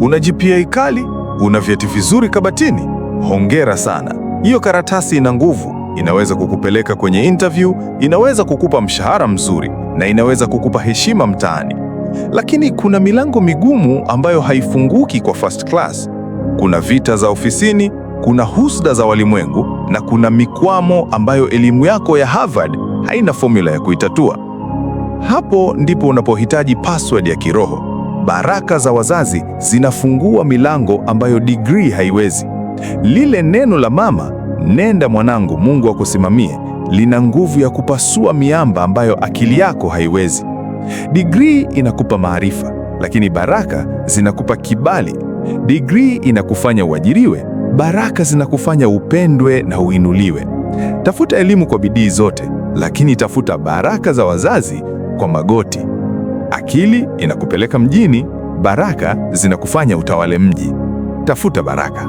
Una GPA kali? Una vyeti vizuri kabatini? Hongera sana. Hiyo karatasi ina nguvu. Inaweza kukupeleka kwenye interview, inaweza kukupa mshahara mzuri, na inaweza kukupa heshima mtaani. Lakini kuna milango migumu ambayo haifunguki kwa first class. Kuna vita za ofisini, kuna husda za walimwengu, na kuna mikwamo ambayo elimu yako ya Harvard haina formula ya kuitatua. Hapo ndipo unapohitaji password ya kiroho. Baraka za wazazi zinafungua milango ambayo degree haiwezi. Lile neno la mama, nenda mwanangu, Mungu akusimamie, lina nguvu ya kupasua miamba ambayo akili yako haiwezi. Degree inakupa maarifa, lakini baraka zinakupa kibali. Degree inakufanya uajiriwe, baraka zinakufanya upendwe na uinuliwe. Tafuta elimu kwa bidii zote, lakini tafuta baraka za wazazi kwa magoti. Akili inakupeleka mjini, baraka zinakufanya utawale mji. Tafuta baraka.